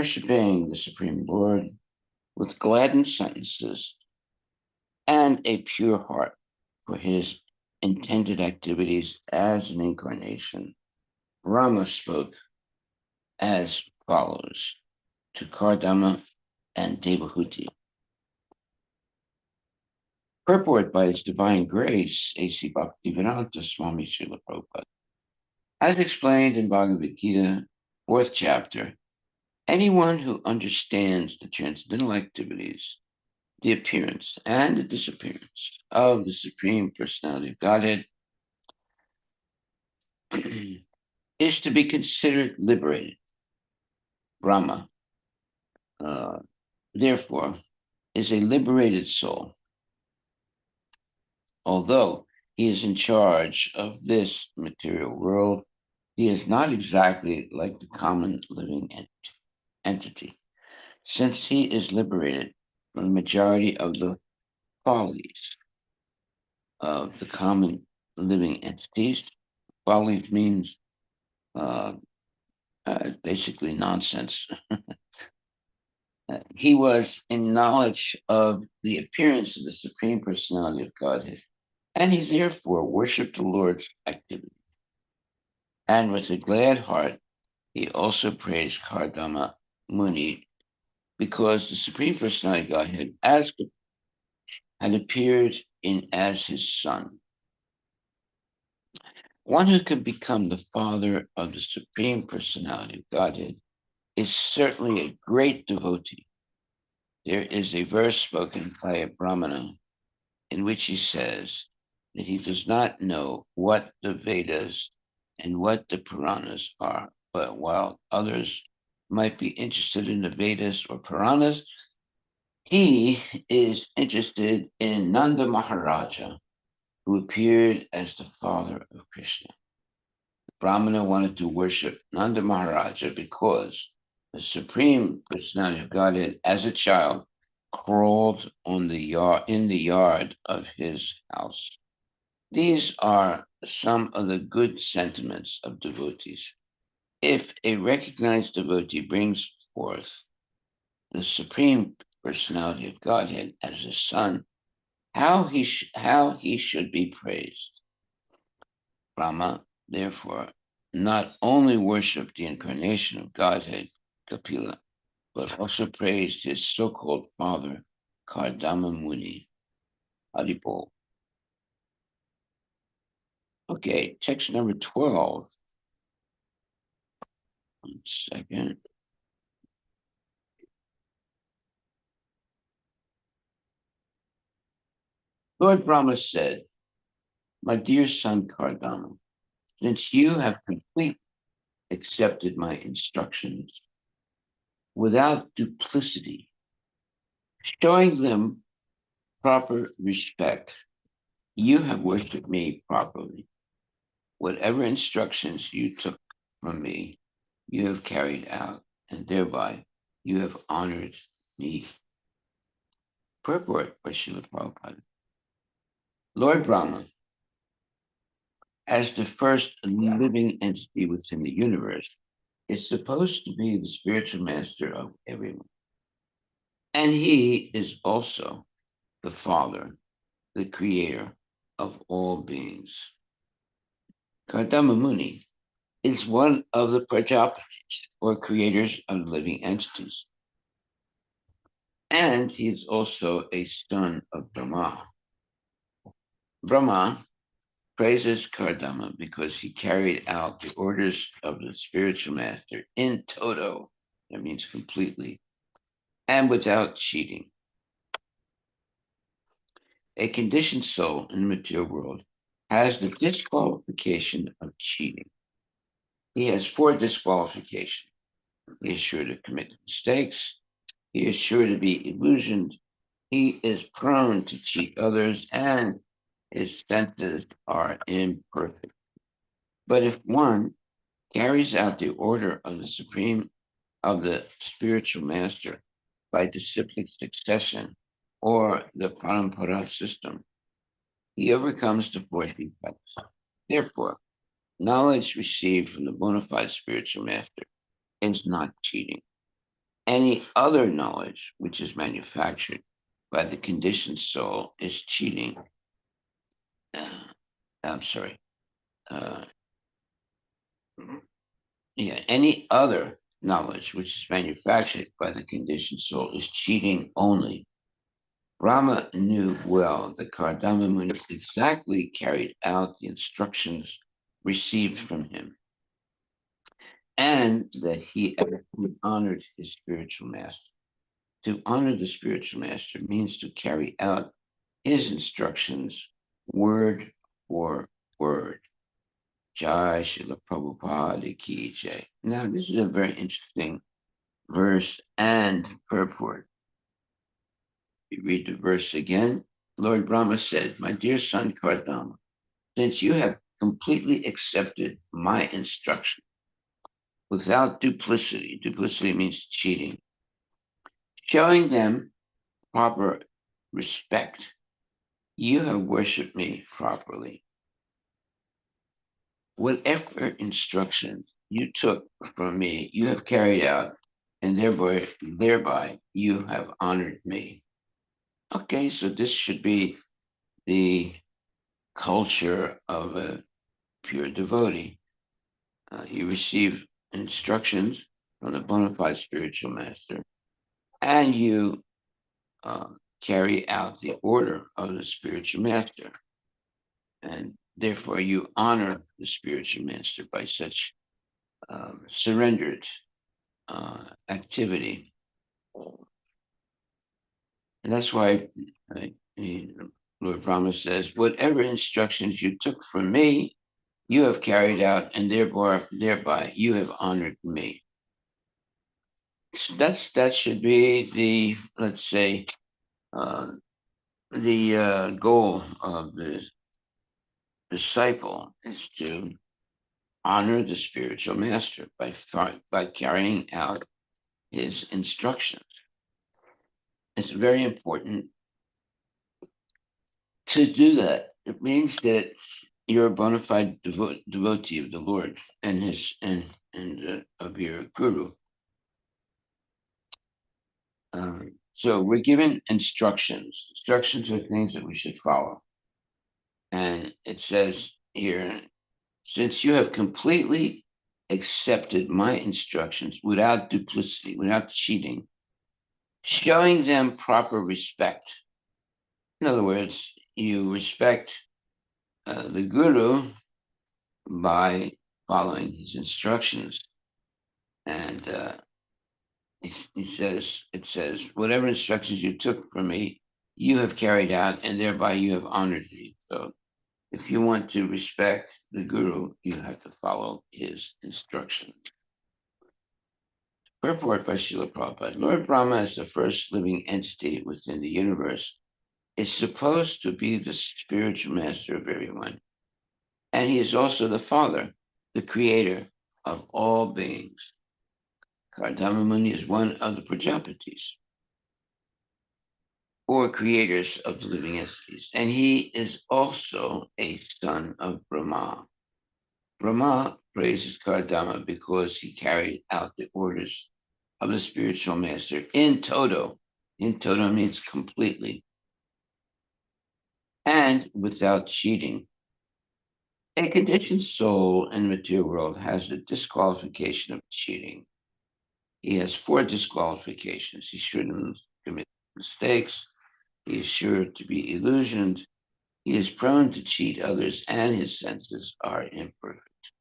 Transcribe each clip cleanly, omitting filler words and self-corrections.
worshiping the Supreme Lord with gladdened sentences and a pure heart for his intended activities as an incarnation, Rama spoke as follows to Kardama and Devahuti. Purport by His Divine Grace, A.C. Bhaktivedanta Swami Srila Prabhupada. As explained in Bhagavad Gita, 4th chapter, anyone who understands the transcendental activities, the appearance and the disappearance of the Supreme Personality of Godhead is to be considered liberated. Brahma, therefore, is a liberated soul. Although he is in charge of this material world, he is not exactly like the common living entity, since he is liberated from the majority of the follies of the common living entities. Follies means basically nonsense. He was in knowledge of the appearance of the Supreme Personality of Godhead, and he therefore worshiped the Lord's activity. And with a glad heart, he also praised Kardama Muni because the Supreme Personality of Godhead had appeared in as his son. One who can become the father of the Supreme Personality of Godhead is certainly a great devotee. There is a verse spoken by a Brahmana in which he says that he does not know what the Vedas and what the Puranas are, but while others might be interested in the Vedas or Puranas, he is interested in Nanda Maharaja, who appeared as the father of Krishna. The Brahmana wanted to worship Nanda Maharaja because the Supreme Personality of Godhead, as a child, crawled in the yard of his house. These are some of the good sentiments of devotees. If a recognized devotee brings forth the Supreme Personality of Godhead as his son, how he should be praised. Brahma, therefore, not only worshipped the incarnation of Godhead, Kapila, but also praised his so-called father, Kardama Muni. Haribol. Okay, text number 12. 1 second. Lord Brahma said, my dear son Kardama, since you have completely accepted my instructions without duplicity, showing them proper respect, you have worshipped me properly. Whatever instructions you took from me, you have carried out, and thereby you have honored me. Purport by Srila Prabhupada. Lord Brahma, as the first living entity within the universe, is supposed to be the spiritual master of everyone. And he is also the father, the creator of all beings. Kardama Muni is one of the Prajapatis, or creators of living entities. And he is also a son of Brahma. Brahma praises Kardama because he carried out the orders of the spiritual master in toto, that means completely, and without cheating. A conditioned soul in the material world has the disqualification of cheating. He has 4 disqualifications. He is sure to commit mistakes. He is sure to be illusioned. He is prone to cheat others, and his senses are imperfect. But if one carries out the order of the spiritual master by disciplic succession or the parampara system, he overcomes the 4 defects. Therefore, knowledge received from the bona fide spiritual master is not cheating. Any other knowledge which is manufactured by the conditioned soul is cheating. I'm sorry. Uh, any other knowledge which is manufactured by the conditioned soul is cheating only. Brahma knew well that Kardama Muni exactly carried out the instructions received from him, and that he honored his spiritual master. To honor the spiritual master means to carry out his instructions word for word. Jai Srila Prabhupada Ki Jai. Now, this is a very interesting verse and purport. You read the verse again. Lord Brahma said, "My dear son Kardama, since you have completely accepted my instruction without duplicity means cheating, showing them proper respect, you have worshipped me properly. Whatever instructions you took from me, you have carried out, and thereby you have honored me." Okay, so this should be the culture of a pure devotee. You receive instructions from the bona fide spiritual master, and you uh, carry out the order of the spiritual master. And therefore, you honor the spiritual master by such surrendered activity. And that's why Lord Brahma says, "Whatever instructions you took from me, you have carried out, and thereby you have honored me." That should be the, let's say, the goal of the disciple is to honor the spiritual master by carrying out his instructions. It's very important to do that. It means that you're a bona fide devotee of the Lord and his and of your guru. So we're given instructions. Instructions are things that we should follow. And it says here, since you have completely accepted my instructions without duplicity, without cheating, showing them proper respect. In other words, you respect the guru by following his instructions. And it says, whatever instructions you took from me, you have carried out, and thereby you have honored me. So if you want to respect the guru, you have to follow his instructions. Purport by Srila Prabhupada. Lord Brahma, as the first living entity within the universe, is supposed to be the spiritual master of everyone. And he is also the father, the creator of all beings. Kardama Muni is one of the Prajapatis, or creators of the living entities, and he is also a son of Brahma. Brahma praises Kardama because he carried out the orders of the spiritual master in toto. In toto means completely and without cheating. A conditioned soul in the material world has a disqualification of cheating. He has 4 disqualifications. He shouldn't commit mistakes. He is sure to be illusioned. He is prone to cheat others, and his senses are imperfect.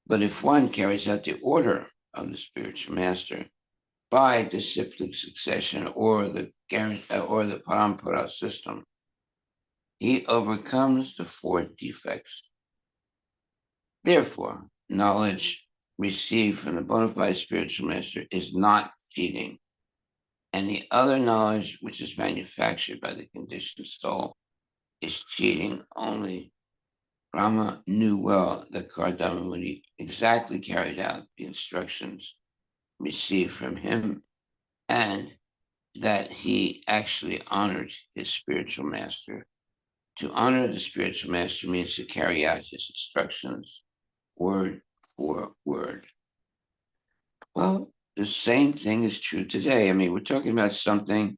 But if one carries out the order of the spiritual master by disciplic succession or the parampara system, he overcomes the 4 defects. Therefore, knowledge received from the bona fide spiritual master is not cheating. Any other knowledge which is manufactured by the conditioned soul is cheating only. Brahma knew well that Kardama Muni exactly carried out the instructions received from him, and that he actually honored his spiritual master. To honor the spiritual master means to carry out his instructions word for word. Well, the same thing is true today. I mean, we're talking about something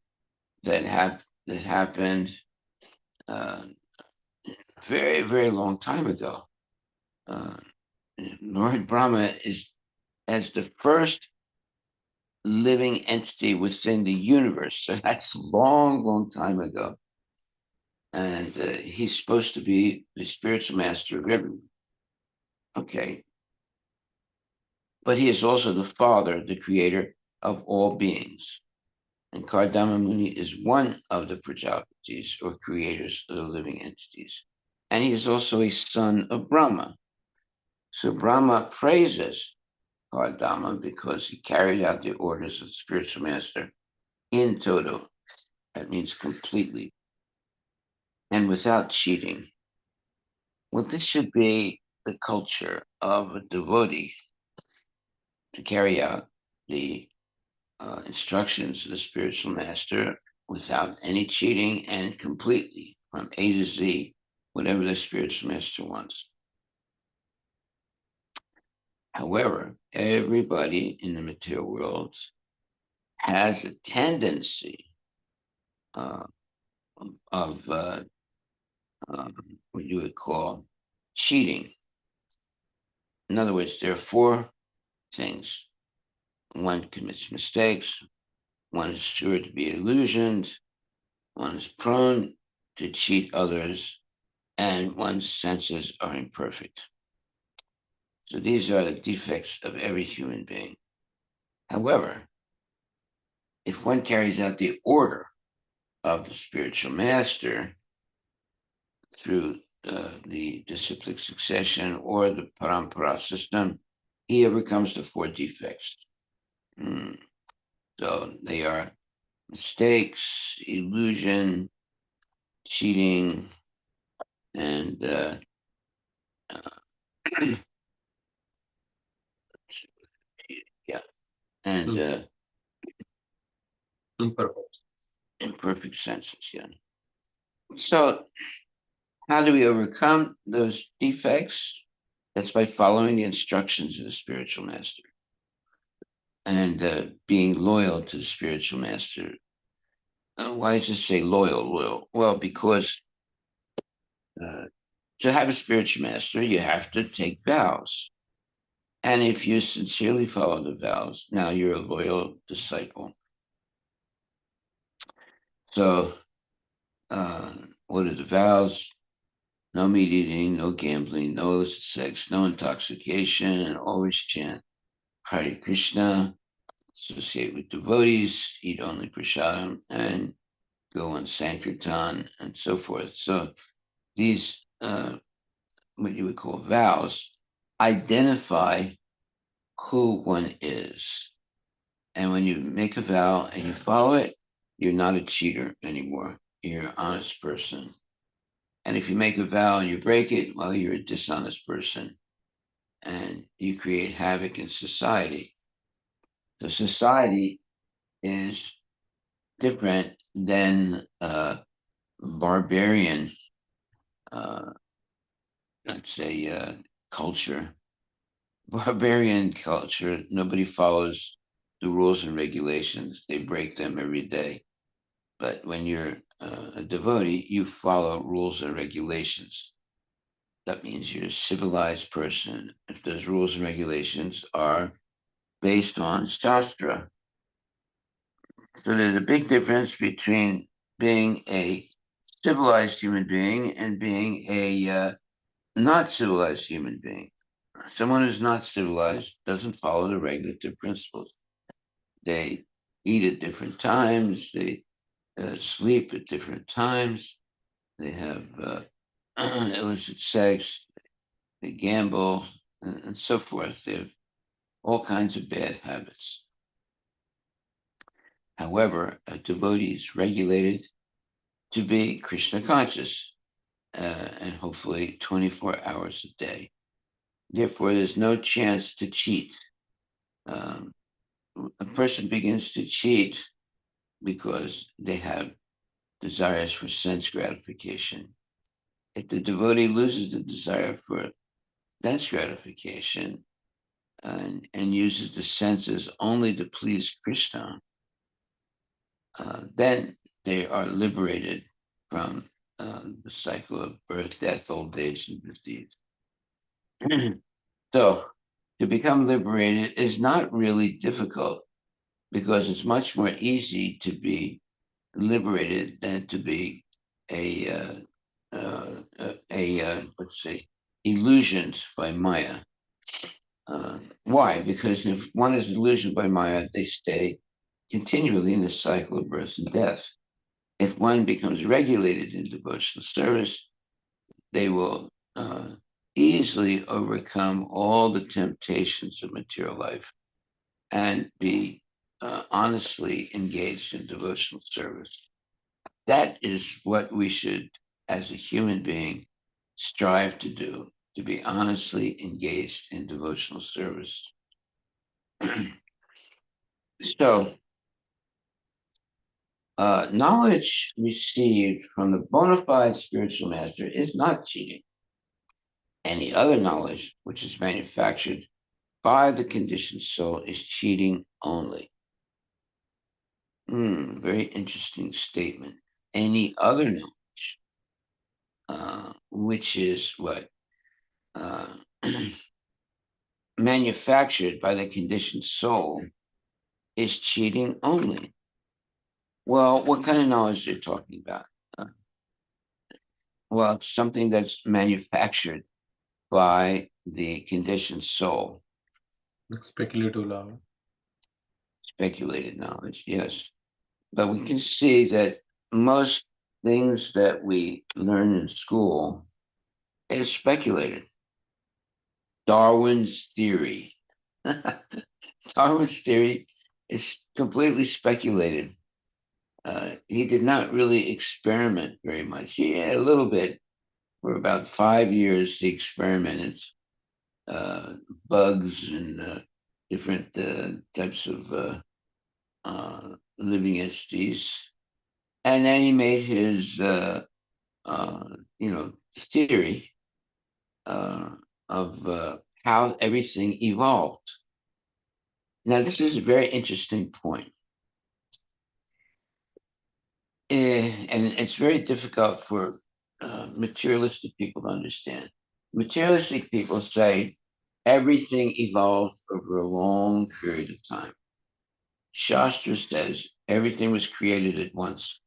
that happened uh, very, very long time ago. Uh, Lord Brahma is as the first living entity within the universe. So that's long, long time ago. And he's supposed to be the spiritual master of everyone. Okay. But he is also the father, the creator of all beings. And Kardama Muni is one of the Prajapatis or creators of the living entities. And he is also a son of Brahma. So Brahma praises Kardama because he carried out the orders of the spiritual master in toto. That means completely and without cheating. Well, this should be the culture of a devotee to carry out the instructions of the spiritual master without any cheating and completely from A to Z, whatever the spiritual master wants. However, everybody in the material world has a tendency uh, of what you would call cheating. In other words, there are four things. One commits mistakes, one is sure to be illusioned, one is prone to cheat others, and one's senses are imperfect. So these are the defects of every human being. However, if one carries out the order of the spiritual master through the disciplic succession or the parampara system, he overcomes the four defects. So they are mistakes, illusion, cheating, and yeah, and imperfect. Imperfect senses. Yeah. So how do we overcome those defects? That's by following the instructions of the spiritual master and being loyal to the spiritual master. Why does it say loyal? Loyal. Well, because uh, to have a spiritual master, you have to take vows. And if you sincerely follow the vows, now you're a loyal disciple. So, uh, what are the vows? No meat eating, no gambling, no illicit sex, no intoxication, and always chant Hare Krishna, associate with devotees, eat only prasadam, and go on Sankirtan, and so forth. So these, what you would call vows, identify who one is. And when you make a vow and you follow it, you're not a cheater anymore. You're an honest person. And if you make a vow and you break it, well, you're a dishonest person and you create havoc in society. So society is different than barbarian, uh, let's say, culture. Barbarian culture, nobody follows the rules and regulations. They break them every day. But when you're a devotee, you follow rules and regulations. That means you're a civilized person. If those rules and regulations are based on Shastra. So there's a big difference between being a civilized human being and being a not civilized human being. Someone who's not civilized doesn't follow the regulative principles. They eat at different times, they sleep at different times, they have illicit sex, they gamble, and so forth. They have all kinds of bad habits. However, a devotee is regulated to be Krishna conscious and hopefully 24 hours a day. Therefore, there's no chance to cheat. Um, a person begins to cheat because they have desires for sense gratification. If the devotee loses the desire for sense gratification, and uses the senses only to please Krishna, then they are liberated from the cycle of birth, death, old age, and disease. So, to become liberated is not really difficult because it's much more easy to be liberated than to be a let's say illusioned by Maya. Why? Because if one is illusioned by Maya, they stay continually in the cycle of birth and death. If one becomes regulated in devotional service, they will easily overcome all the temptations of material life and be honestly engaged in devotional service. That is what we should, as a human being, strive to do, to be honestly engaged in devotional service. So, knowledge received from the bona fide spiritual master is not cheating. Any other knowledge which is manufactured by the conditioned soul is cheating only. Very interesting statement. Any other knowledge, which is what manufactured by the conditioned soul, is cheating only. Well, what kind of knowledge are you talking about? Uh, well, it's something that's manufactured by the conditioned soul. Speculative knowledge. Speculated knowledge, yes. But we can see that most things that we learn in school is speculated. Darwin's theory. Darwin's theory is completely speculated. He did not really experiment very much. Yeah, a little bit. For about 5 years, he experimented uh, bugs and different types of living entities, and then he made his, uh, theory uh, of how everything evolved. Now, this is a very interesting point. And it's very difficult for materialistic people to understand. Materialistic people say everything evolves over a long period of time. Shastra says everything was created at once.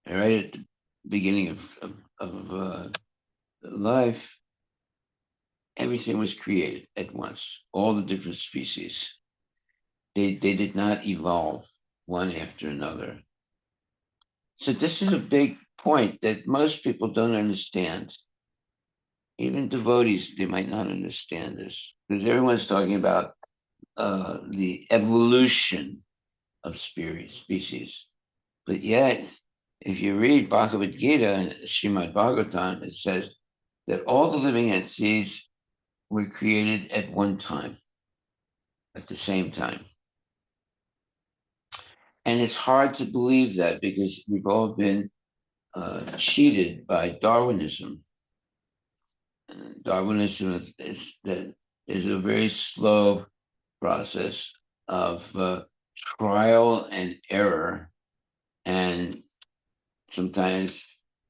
Right at the beginning of life, everything was created at once, all the different species. They did not evolve one after another. So this is a big point that most people don't understand. Even devotees, they might not understand this because everyone's talking about the evolution of species. But yet, if you read Bhagavad Gita, Srimad Bhagavatam, it says that all the living entities were created at one time, at the same time. And it's hard to believe that because we've all been cheated by Darwinism. Darwinism is a very slow process of trial and error, and sometimes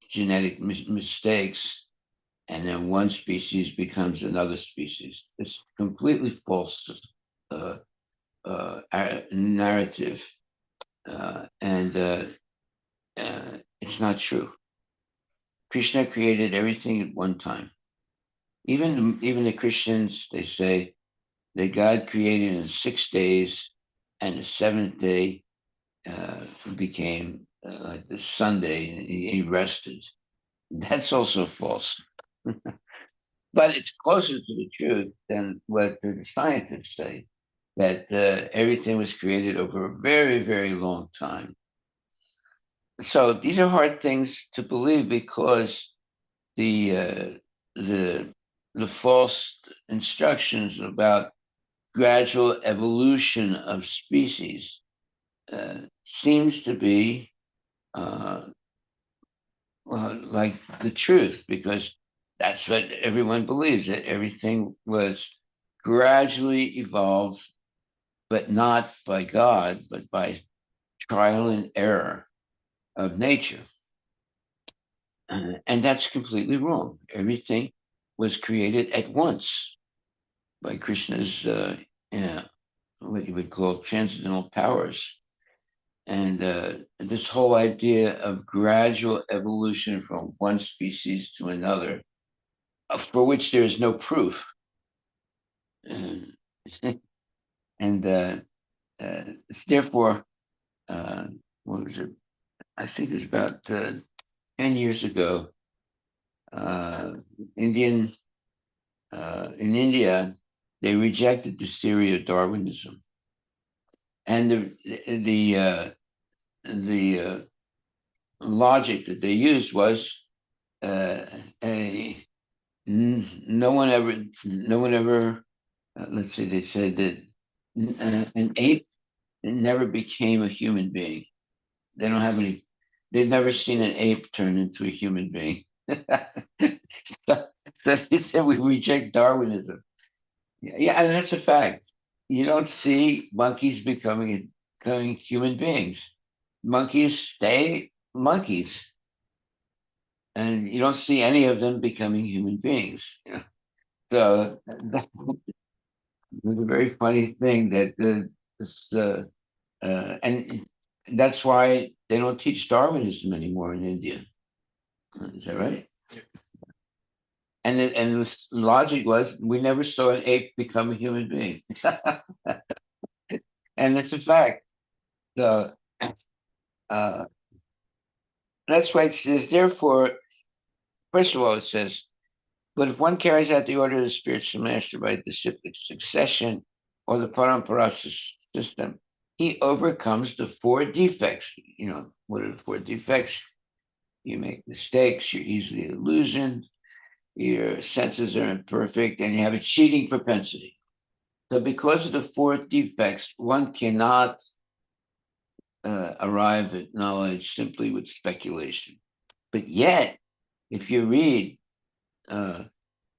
genetic mistakes, and then one species becomes another species. It's completely false uh, narrative, and it's not true. Krishna created everything at one time. Even the Christians, they say that God created in 6 days, and the seventh day uh, became like the Sunday, and he rested. That's also false. But it's closer to the truth than what the scientists say, that everything was created over a very, very long time. So these are hard things to believe because the uh, the the false instructions about gradual evolution of species seems to be like the truth, because That's what everyone believes, that everything was gradually evolved, but not by God, but by trial and error of nature. And that's completely wrong. Everything was created at once by Krishna's, what you would call transcendental powers. And this whole idea of gradual evolution from one species to another, for which there is no proof. And, and it's therefore, what was it? I think it was about 10 years ago, uh, Indian in India, they rejected the theory of Darwinism, and the logic that they used was uh, a, no one ever. Let's see, they said that an ape never became a human being. They don't have any. They've never seen an ape turn into a human being. so, so he said we reject Darwinism. Yeah, and that's a fact. You don't see monkeys becoming human beings. Monkeys stay monkeys, and you don't see any of them becoming human beings. So that was a very funny thing that this and that's why they don't teach Darwinism anymore in India. Is that right? And the logic was we never saw an ape become a human being, and it's a fact. So uh, that's why it says. Therefore, first of all, it says, but if one carries out the order of the spiritual master by disciplic succession or the parampara system, he overcomes the four defects. What are the four defects? You make mistakes, you're easily illusioned, your senses are imperfect, and you have a cheating propensity. So, because of the four defects, one cannot arrive at knowledge simply with speculation. But yet, if you read uh,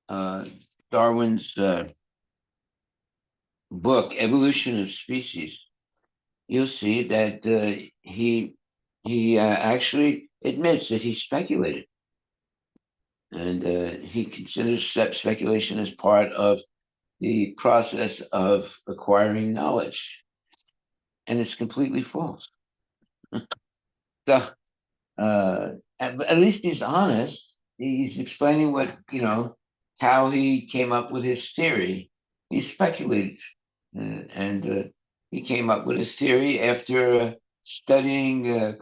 uh, Darwin's book, Evolution of Species, you'll see that he actually admits that he speculated, and he considers that speculation as part of the process of acquiring knowledge, and it's completely false. So, at least he's honest. He's explaining how he came up with his theory. He speculated, and he came up with his theory after studying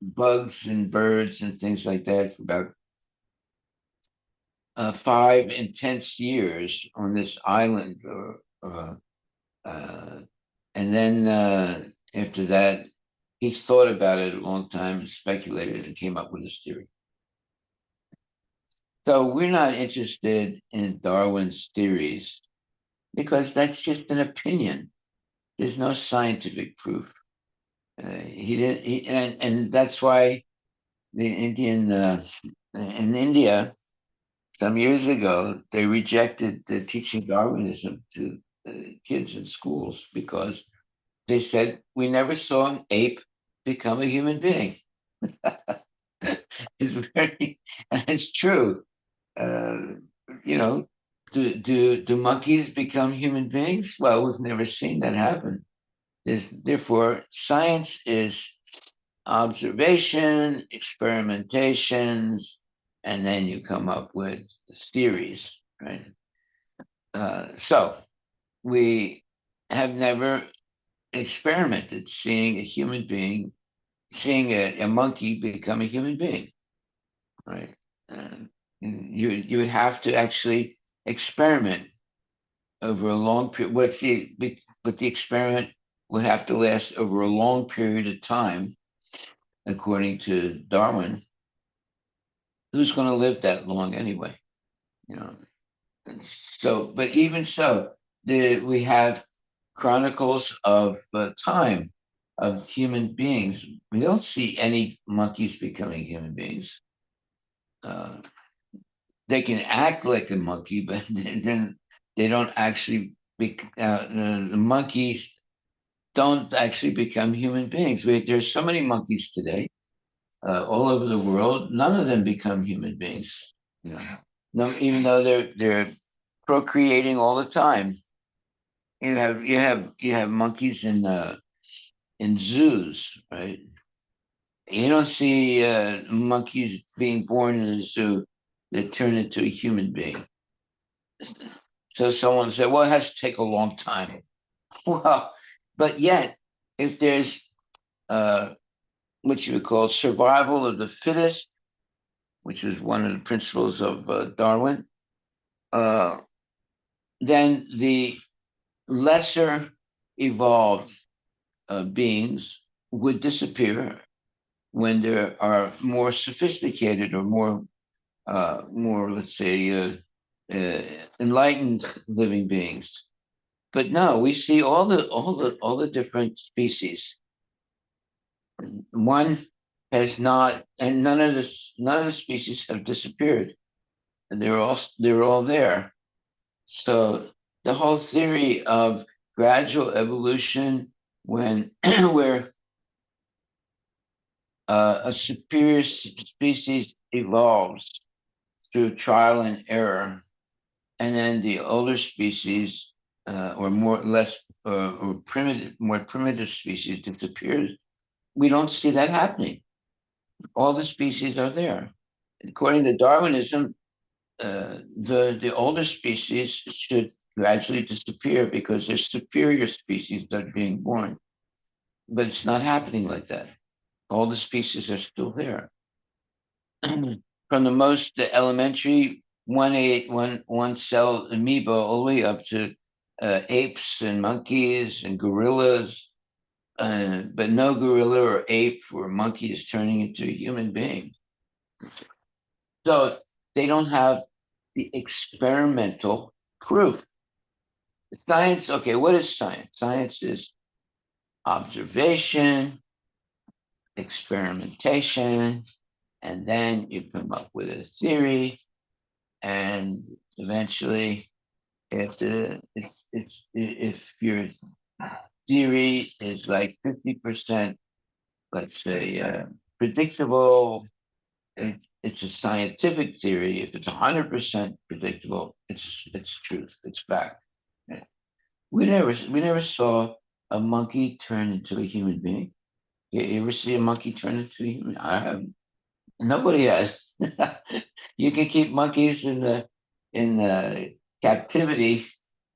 bugs and birds and things like that for about 5 intense years on this island. Uh, and then after that, he thought about it a long time, speculated, and came up with his theory. So we're not interested in Darwin's theories because that's just an opinion. There's no scientific proof. He didn't, and that's why the Indian in India some years ago they rejected the teaching Darwinism to kids in schools because they said we never saw an ape become a human being. It's very, and it's true. Uh, you know, do monkeys become human beings? Well, we've never seen that happen. Therefore, science is observation, experimentations, and then you come up with theories, right? So we have never experimented seeing a monkey become a human being, right? You would have to actually experiment over a long period. But the experiment would have to last over a long period of time, according to Darwin. Who's going to live that long anyway? You know. And so, but even so, we have chronicles of time of human beings. We don't see any monkeys becoming human beings. Uh, they can act like a monkey, but then they don't actually. The monkeys don't actually become human beings. There's so many monkeys today, all over the world. None of them become human beings. You know, no, even though they're procreating all the time. You have monkeys in zoos, right? You don't see monkeys being born in a zoo that turn into a human being. So someone said, "Well, it has to take a long time." Well, but yet, if there's what you would call survival of the fittest, which is one of the principles of Darwin, uh, then the lesser evolved beings would disappear when there are more sophisticated or more, let's say, uh, enlightened living beings. But no, we see all the different species. One has not, and none of the species have disappeared, and they're all there. So the whole theory of gradual evolution, when where a superior species evolves through trial and error, and then the older species, or more primitive species disappears. We don't see that happening. All the species are there. According to Darwinism, the older species should gradually disappear because there's superior species that are being born. But it's not happening like that. All the species are still there. From the most elementary one cell amoeba all the way up to apes and monkeys and gorillas, but no gorilla or ape or monkey is turning into a human being. So they don't have the experimental proof. Science, okay, what is science? Science is observation, experimentation, and then you come up with a theory, and eventually, if your theory is like 50%, let's say, predictable, it's a scientific theory. If it's 100% predictable, it's truth. It's fact. We never saw a monkey turn into a human being. You ever see a monkey turn into a human? I haven't. Nobody has. You can keep monkeys in the captivity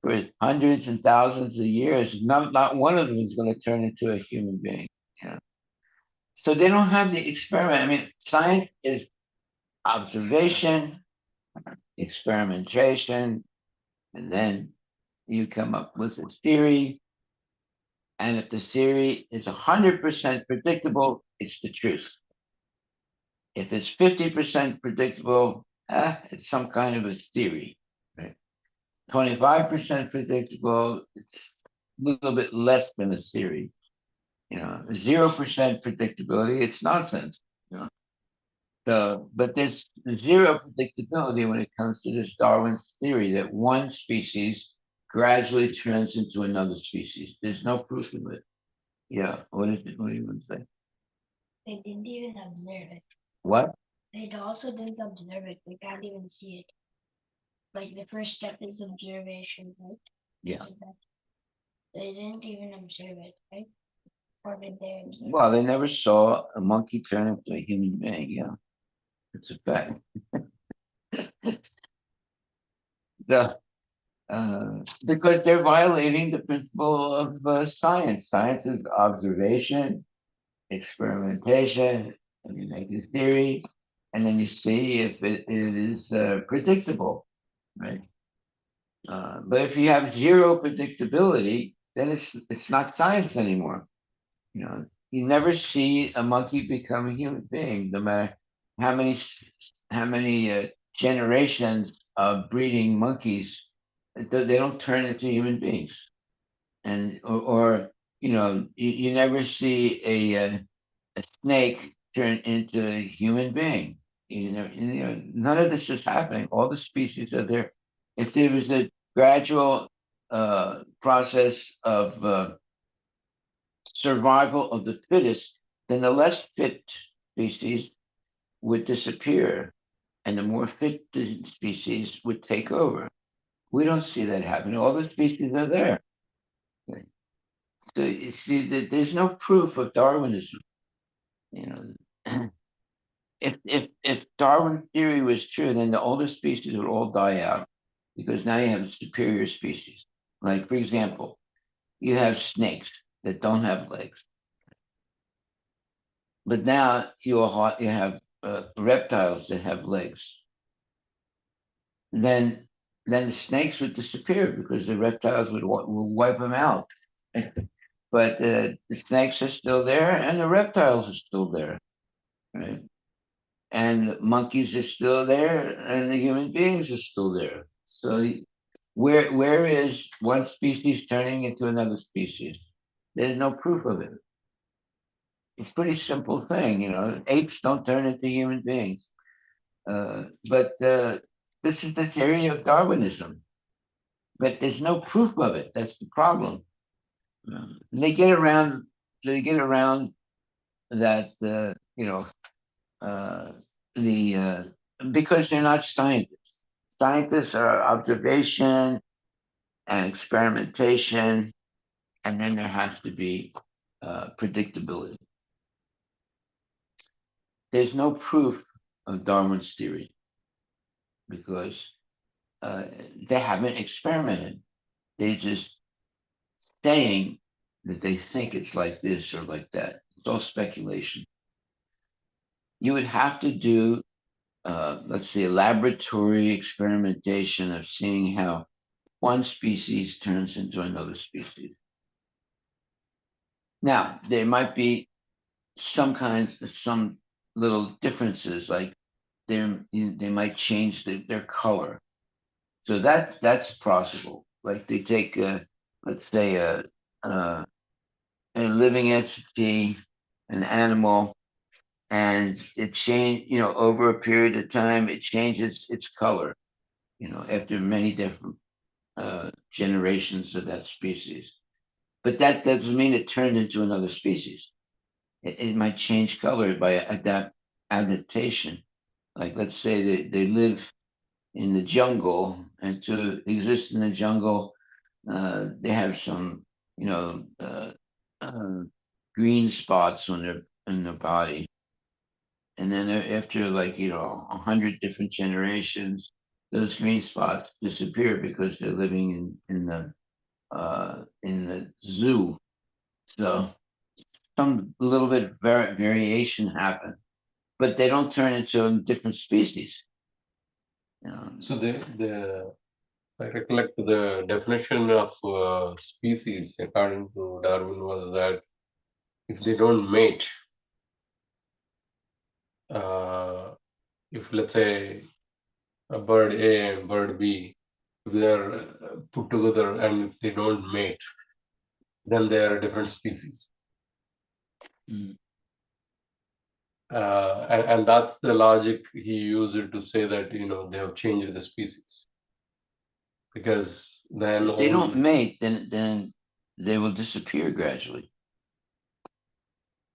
for hundreds and thousands of years. Not one of them is going to turn into a human being. You know? So they don't have the experiment. I mean, science is observation, experimentation, and then you come up with a theory. And if the theory is 100% predictable, it's the truth. If it's 50% predictable, it's some kind of a theory. Right? 25% predictable, it's a little bit less than a theory. 0% predictability, it's nonsense. You know? So, but there's zero predictability when it comes to this Darwin's theory that one species gradually turns into another species. There's no proof of it. Yeah. What is it? What do you want to say? They didn't even observe it. What? They also didn't observe it. They can't even see it. Like the first step is observation, right? Yeah. They didn't even observe it, right? Or did they observe Well, they never saw a monkey turn into a human being. Yeah, it's a fact. The, because they're violating the principle of science. Science is observation, experimentation, and you make a theory, and then you see if it is predictable, right? But if you have zero predictability, then it's not science anymore. You never see a monkey become a human being, no matter how many how many generations of breeding monkeys. They don't turn into human beings, and or you never see a snake turn into a human being. None of this is happening. All the species are there. If there was a gradual process of survival of the fittest, then the less fit species would disappear and the more fit species would take over. We don't see that happening. All the species are there. So you see that there's no proof of Darwinism. You know, if Darwin's theory was true, then the older species would all die out because now you have superior species. Like for example, you have snakes that don't have legs, but now you have reptiles that have legs. Then the snakes would disappear because the reptiles would wipe them out. But the snakes are still there, and the reptiles are still there, right? And the monkeys are still there, and the human beings are still there. So where is one species turning into another species? There's no proof of it. It's a pretty simple thing, Apes don't turn into human beings, but this is the theory of Darwinism. But there's no proof of it. That's the problem. They get around. They get around that. Uh, the because they're not scientists. Scientists are observation and experimentation, and then there has to be predictability. There's no proof of Darwin's theory because they haven't experimented. They just saying that they think it's like this or like that. It's all speculation. You would have to do, let's say, a laboratory experimentation of seeing how one species turns into another species. Now, there might be some little differences, like they might change their color. So that's possible. Like they take, let's say, a living entity, an animal, and it change, over a period of time, it changes its color, after many different generations of that species. But that doesn't mean it turned into another species. It might change color by adaptation. Like let's say they live in the jungle, and to exist in the jungle, they have some, uh, green spots on their body, and then after 100 different generations, those green spots disappear because they're living in the zoo. So some little bit of variation happen, but they don't turn into a different species. So I recollect the definition of species according to Darwin was that if they don't mate, if let's say a bird A and bird B, if they're put together and if they don't mate, then they are a different species. Mm. And that's the logic he used to say that they have changed the species, because then if they don't mate, then they will disappear gradually.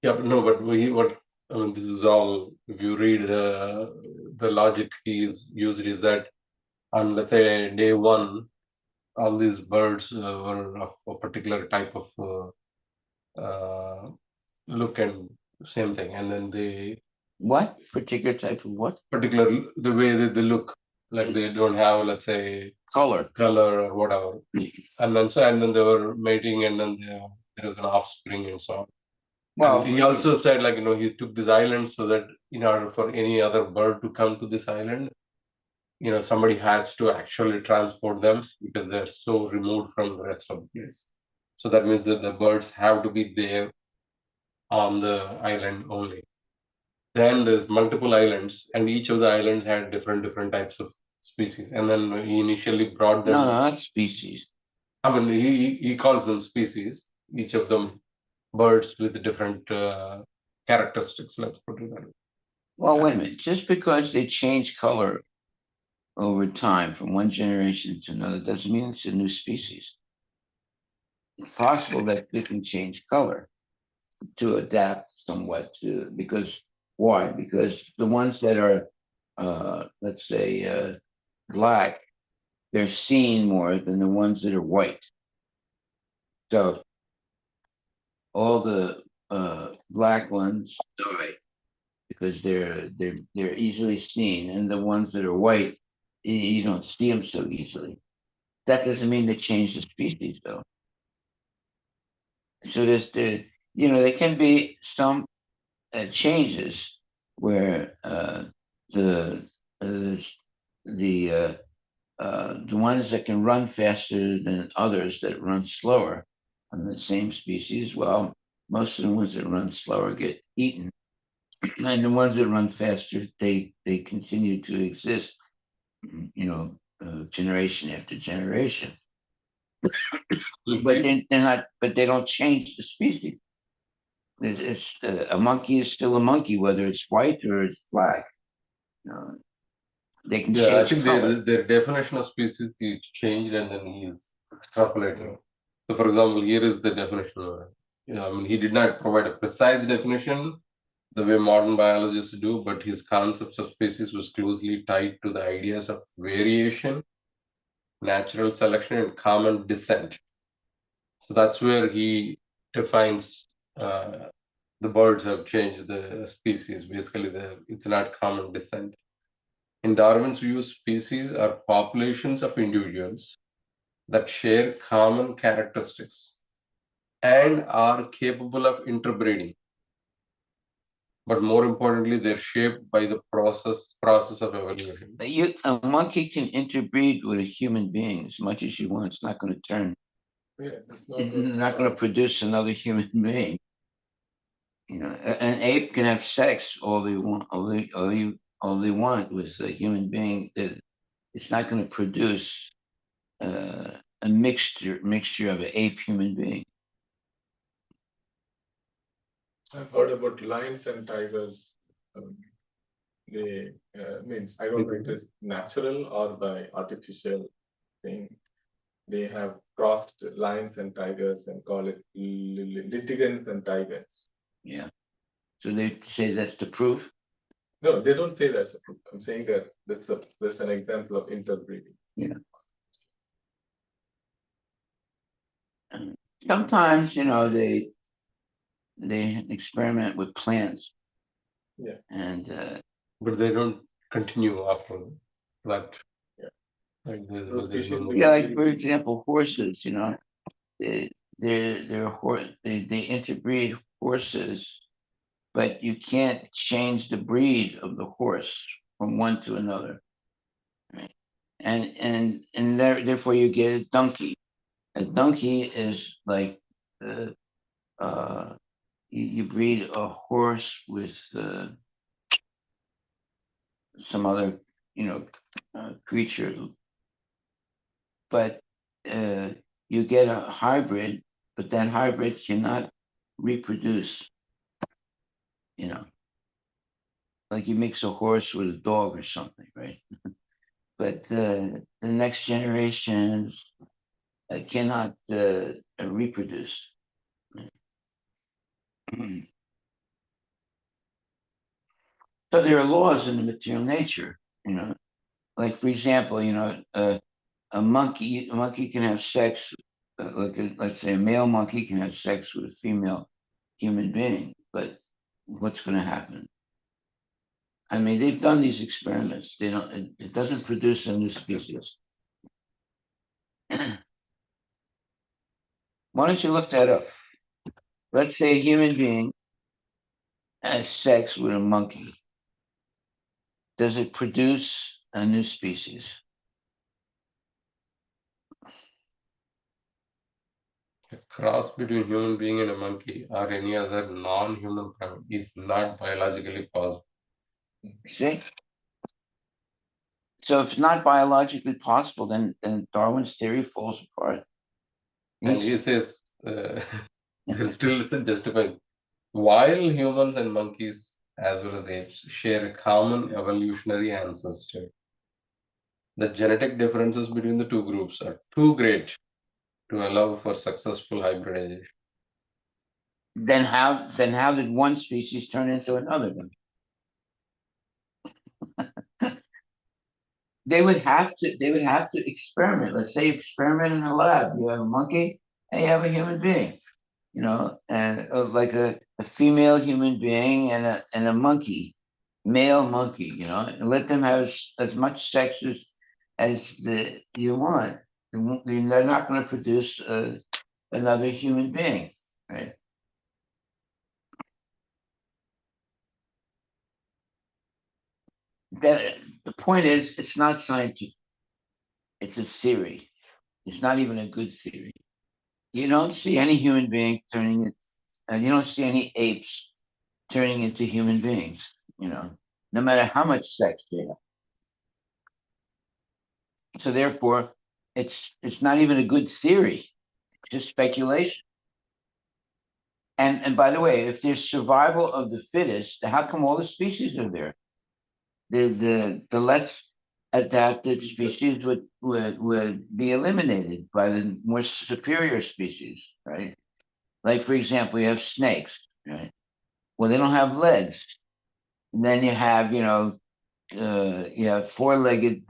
Yeah, no, but this is all. If you read the logic he is used is that on, let's say, day one, all these birds were of a particular type of look and same thing, and then What particular type of what? particular the way that they look, like they don't have, let's say, Color. or whatever, and then they were mating, and then there was an offspring and so on. Well, and he also said, he took this island so that in order for any other bird to come to this island, somebody has to actually transport them because they're so removed from the rest of the place. So that means that the birds have to be there on the island only. Then there's multiple islands, and each of the islands had different types of species. And then he initially brought them. No, not species. I mean, he calls them species. Each of them birds with different characteristics. Let's put it that way. Well, wait a minute. Just because they change color over time from one generation to another doesn't mean it's a new species. It's possible that they can change color to adapt somewhat to, because why? Because the ones that are, let's say, black, they're seen more than the ones that are white. So all the black ones die because they're easily seen, and the ones that are white, you don't see them so easily. That doesn't mean they change the species, though. So there can be some changes where the uh, the the ones that can run faster than others that run slower on the same species, well, most of the ones that run slower get eaten, and the ones that run faster, they continue to exist, generation after generation. But they're not. But they don't change the species. A monkey is still a monkey, whether it's white or it's black. You know, they can Yeah, I change think color. their definition of species is changed and then he is extrapolating. So, for example, here is the definition. I mean, he did not provide a precise definition the way modern biologists do, but his concepts of species was closely tied to the ideas of variation, natural selection, and common descent. So that's where he defines the birds have changed the species. Basically, it's not common descent. In Darwin's view, species are populations of individuals that share common characteristics and are capable of interbreeding. But more importantly, they're shaped by the process of evolution. A monkey can interbreed with a human being as much as you want. It's not going to turn. Yeah, It's not going to produce another human being. An ape can have sex all they want, all they want with a human being. It's not going to produce a mixture of an ape human being. I've heard about lions and tigers. They means I don't know if it is natural or by artificial thing. They have crossed lions and tigers and call it litigants and tigers. Yeah. So they say that's the proof. No, they don't say that's a proof. I'm saying that that's an example of interbreeding. Yeah. Sometimes they experiment with plants. Yeah. And but they don't continue after that. Yeah. Like like for example, horses. They they interbreed horses, but you can't change the breed of the horse from one to another. Right? And therefore you get a donkey. A donkey is like you breed a horse with some other creature, but you get a hybrid, but that hybrid cannot reproduce. Like you mix a horse with a dog or something, right? But the next generations cannot reproduce. So there are laws in the material nature, like for example, a monkey can have sex, let's say a male monkey can have sex with a female human being, but what's going to happen? I mean, they've done these experiments. They don't. It doesn't produce a new species. Why don't you look that up? Let's say a human being has sex with a monkey. Does it produce a new species? a cross between human being and a monkey or any other non-human primate is not biologically possible. See? So if it's not biologically possible, then Darwin's theory falls apart. And he says still justifying. While humans and monkeys as well as apes share a common evolutionary ancestor. The genetic differences between the two groups are too great to allow for successful hybridization. Then how did one species turn into another? They would have to experiment. Let's say you experiment in a lab. You have a monkey and you have a human being, and like a female human being and a monkey, male monkey, and let them have as much sex as you want. They're not going to produce another human being, right? That the point is, it's not scientific. It's a theory. It's not even a good theory. You don't see any human being turning it, and you don't see any apes turning into human beings. No matter how much sex they have. So therefore, it's not even a good theory. It's just speculation. And by the way, if there's survival of the fittest, how come all the species are there? The less adapted species would be eliminated by the more superior species, right? Like for example, you have snakes, right? Well, they don't have legs. And then you have four-legged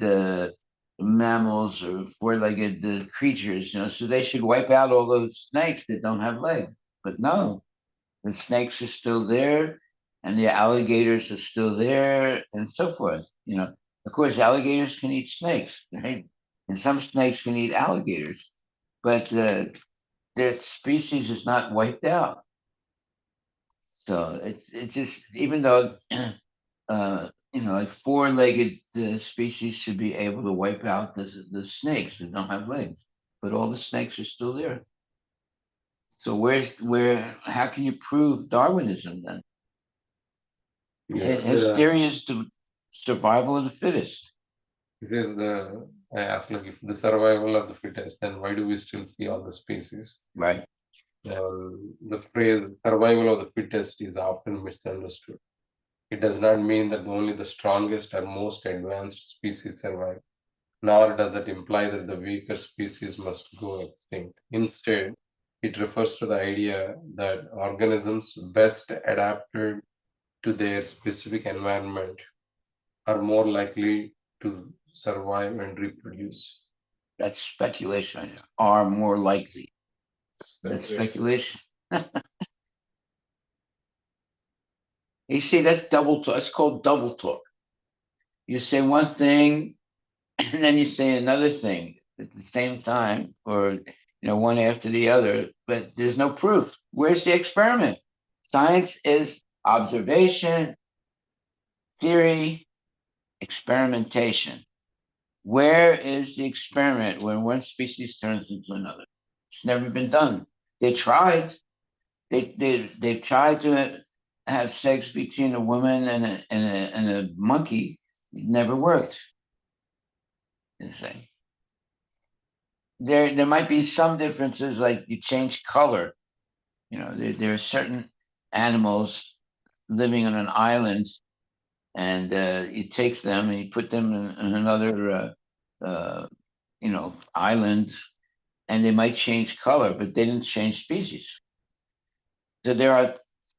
mammals or four-legged creatures, so they should wipe out all those snakes that don't have legs. But no, the snakes are still there, and the alligators are still there, and so forth. Of course, alligators can eat snakes, right? And some snakes can eat alligators, but their species is not wiped out. So it's just even though like four-legged species should be able to wipe out the snakes that don't have legs, but all the snakes are still there. So how can you prove Darwinism then? Yeah, His theory is the survival of the fittest. this is I asked like if the survival of the fittest, then why do we still see all the species? Right. The phrase survival of the fittest is often misunderstood. It does not mean that only the strongest or most advanced species survive, nor does it imply that the weaker species must go extinct. Instead, it refers to the idea that organisms best adapted to their specific environment are more likely to survive and reproduce. That's speculation. Are more likely. That's speculation. You see, that's double talk. It's called double talk. You say one thing and then you say another thing at the same time, or one after the other, but there's no proof. Where's the experiment? Science is observation, theory, experimentation. Where is the experiment when one species turns into another? It's never been done. They tried. They've tried to have sex between a woman and a monkey. It never worked. You see. There might be some differences, like you change color. There are certain animals living on an island, and you take them and you put them in another island, and they might change color, but they didn't change species. So there are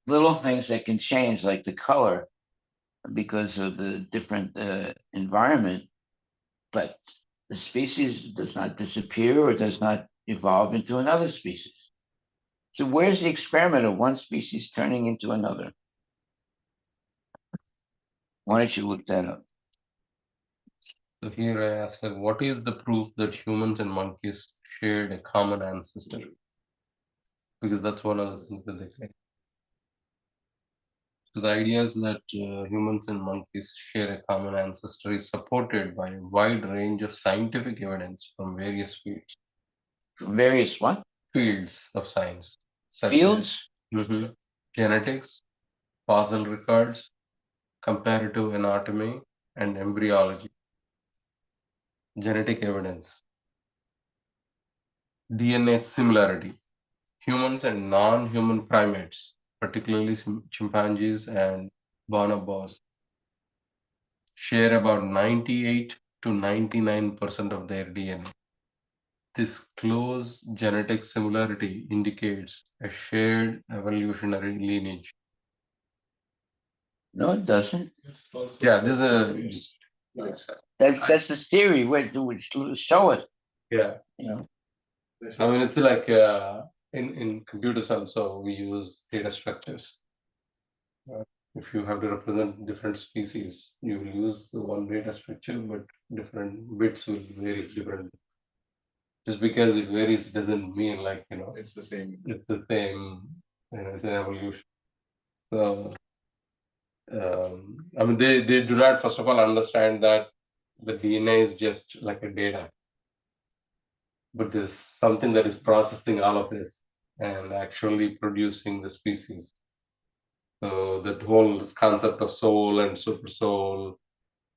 little things that can change, like the color, because of the different environment, but the species does not disappear or does not evolve into another species. So where's the experiment of one species turning into another? Why don't you look that up? So here I ask, like, what is the proof that humans and monkeys shared a common ancestor? Because that's one of the things that they claim. So the idea is that humans and monkeys share a common ancestor is supported by a wide range of scientific evidence from various Various what? fields of science, such Fields? as genetics, fossil records, comparative anatomy, and embryology. Genetic evidence, DNA similarity. Humans and non-human primates, particularly chimpanzees and bonobos share about 98 to 99% of their DNA. This close genetic similarity indicates a shared evolutionary lineage. No, it doesn't. It's also Yeah, this is That's the theory. Where do we show it? yeah. You know, I mean, it's like in computers also we use data structures. If you have to represent different species, you will use the one data structure, but different bits will vary different. Just because it varies doesn't mean like it's the same. it's the same. It's an evolution. So I mean, they do not first of all understand that the DNA is just like a data, but there's something that is processing all of this and actually producing the species. So that whole concept of soul and super soul,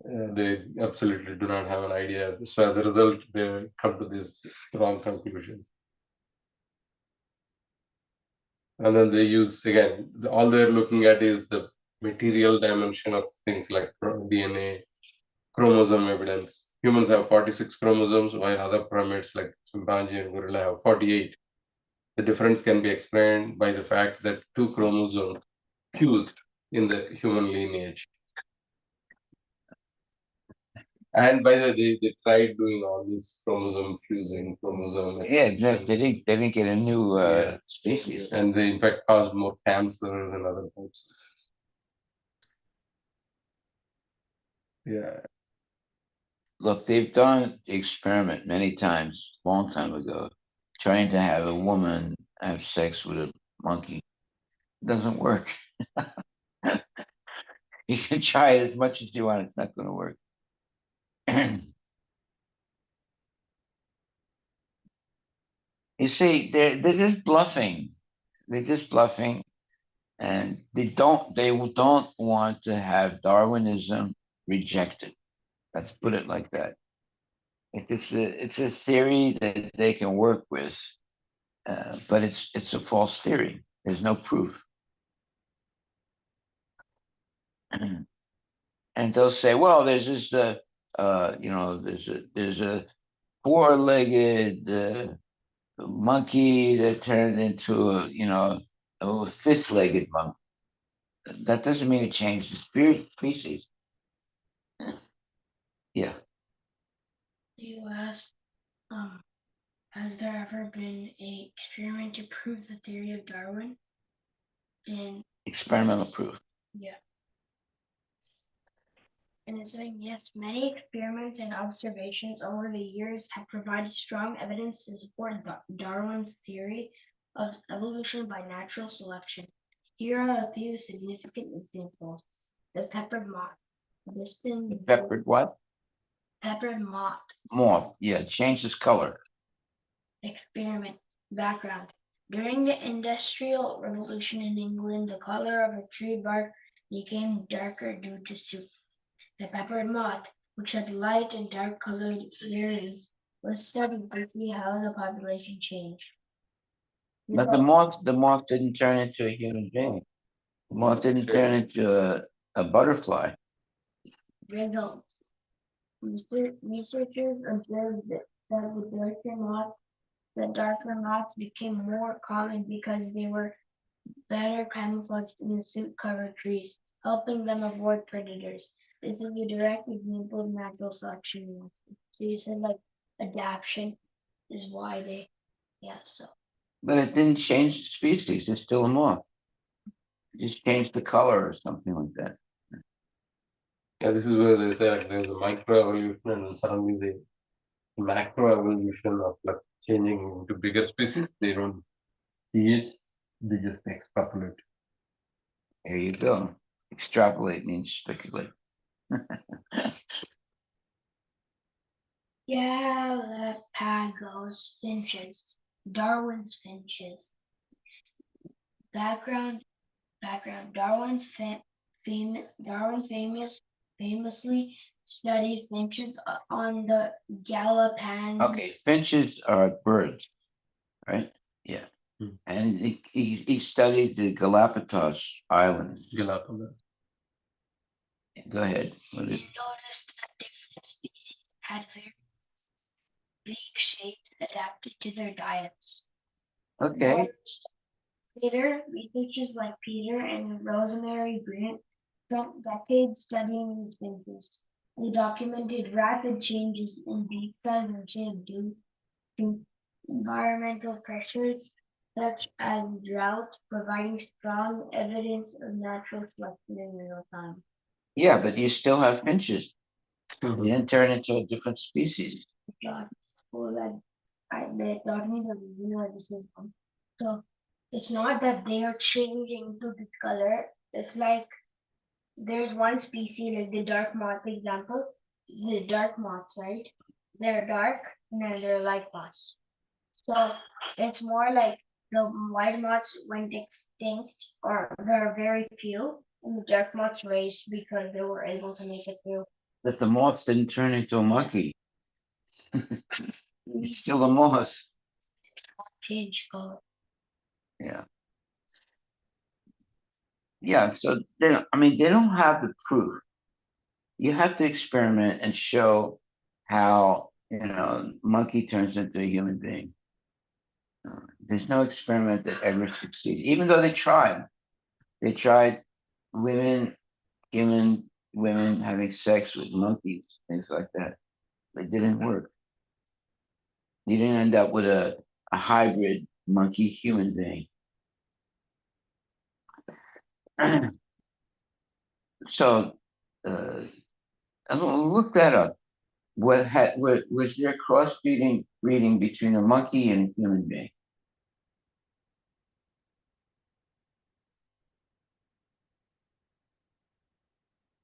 they absolutely do not have an idea. So as a result, they come to these wrong conclusions. And then they use again, all they're looking at is the material dimension of things like DNA, chromosome evidence. Humans have 46 chromosomes, while other primates like chimpanzee and gorilla have 48. The difference can be explained by the fact that two chromosomes fused in the human lineage. And by the way, they tried doing all this chromosome fusing, chromosome. yeah, they didn't get a new species. And they in fact caused more cancers and other types. Yeah. Look, they've done the experiment many times, long time ago, trying to have a woman have sex with a monkey. It doesn't work. You can try it as much as you want, it's not going to work. You see, they're just bluffing. They're just bluffing, and they don't want to have Darwinism rejected. Let's put it like that. It's a theory that they can work with, but it's a false theory. There's no proof. And they'll say, well, there's this, there's a four-legged monkey that turned into a fifth-legged monkey. That doesn't mean it changed the species. Yeah. You asked, has there ever been a experiment to prove the theory of Darwin? And Experimental proof. yeah. And it's saying yes, many experiments and observations over the years have provided strong evidence to support Darwin's theory of evolution by natural selection. Here are a few significant examples. The peppered moth. Peppered what? Peppered moth Moth. Yeah, changes color. experiment. Background. During the Industrial Revolution in England, the color of a tree bark became darker due to soot. The peppered moth, which had light and dark colored earrings, was studied to see how the population changed. But the moth didn't turn into a human being. The moth didn't turn into a butterfly. Results. Researchers observed that the darker moths became more common because they were better camouflaged in the soot-covered trees, helping them avoid predators. This is a direct example of natural selection. So you said like adaptation is why so. But it didn't change the species. It's still a moth. It just changed the color or something like that. Yeah, this is where they say like there's a microevolution and then suddenly the macroevolution of like changing into bigger species. They don't see it, they just extrapolate. There you go. Extrapolate means speculate. Galapagos finches, Darwin's finches. Background. Darwin famously studied finches on the Galapagos. Okay, finches are birds, right? Yeah. And he studied the Galapagos Islands. Galapagos. Go ahead. We noticed that different species had very big shapes adapted to their diets. Okay. Researchers like Peter and Rosemary Grant spent decades studying these finches. They documented rapid changes in beak size and shape due to environmental pressures such as drought, providing strong evidence of natural selection in real time. Yeah, but you still have finches. Mhm. You didn't turn into a different species. God, school that they taught me the reason why this is one. So it's not that they are changing to the color. It's like there's one species like the dark moth example. The dark moths, right? They're dark and then they're light moths. So it's more like the white moths went extinct, or there are very few, and the dark moths raised because they were able to make it through. But the moth didn't turn into a monkey. It's still a moth. Change color. Yeah. Yeah. So they don't, I mean, they don't have the proof. You have to experiment and show how, monkey turns into a human being. There's no experiment that ever succeeded, even though they tried. They tried women, human women having sex with monkeys, things like that. They didn't work. You didn't end up with a hybrid monkey human being. So look that up. Was there breeding between a monkey and a human being?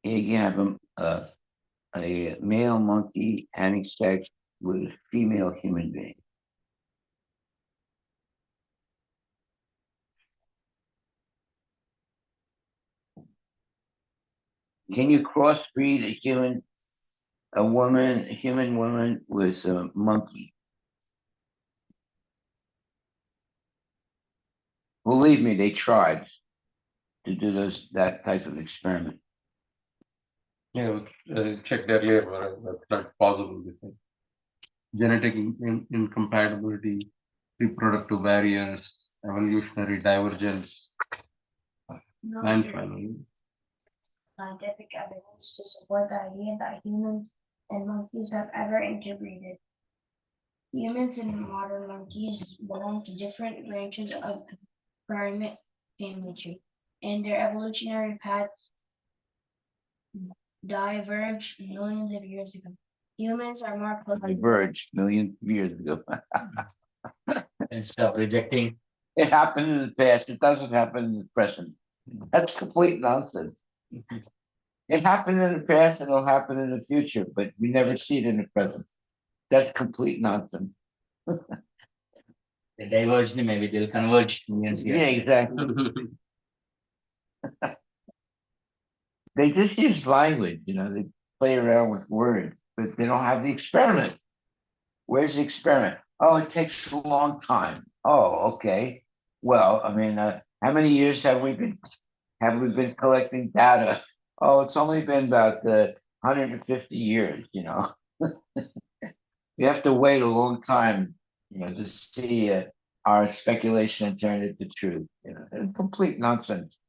You have a male monkey having sex with a female human being. Can you crossbreed a human woman with a monkey? Believe me, they tried to do that type of experiment. Yeah, checked earlier, but that's not possible. Genetic incompatibility, reproductive barriers, evolutionary divergence, No and finally, scientific evidence to support the idea that humans and monkeys have ever interbreeded. Humans and modern monkeys belong to different branches of the primate family tree, and their evolutionary paths diverged millions of years ago. Humans are more closely Diverged millions of years ago. And stop rejecting. It happened in the past. It doesn't happen in the present. That's complete nonsense. It happened in the past and it'll happen in the future, but we never see it in the present. That's complete nonsense. They diverged, maybe they'll converge millions Yeah, years. exactly. They just use language, they play around with words, but they don't have the experiment. Where's the experiment? Oh, it takes a long time. Oh, okay. Well, I mean, how many years have we been collecting data? Oh, it's only been about 150 years. We have to wait a long time, to see our speculation turn into truth. It's complete nonsense.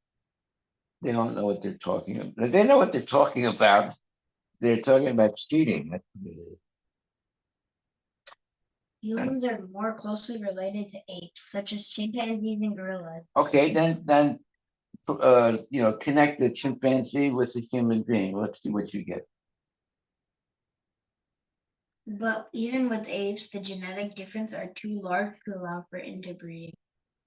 They don't know what they're talking about. If they know what they're talking about, they're talking about cheating. That's what it is. humans are more closely related to apes, such as chimpanzees and gorillas. Okay, then connect the chimpanzee with the human being. Let's see what you get. But even with apes, the genetic differences are too large to allow for interbreeding.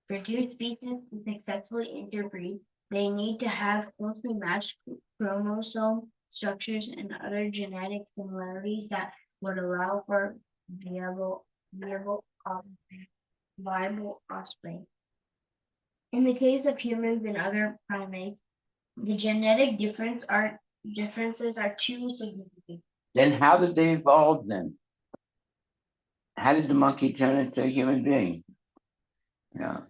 For two species to successfully interbreed, they need to have closely matched chromosome structures and other genetic similarities that would allow for viable, viable offspring. In the case of humans and other primates, the genetic differences are too significant. Then how did they evolve then? How did the monkey turn into a human being? Yeah.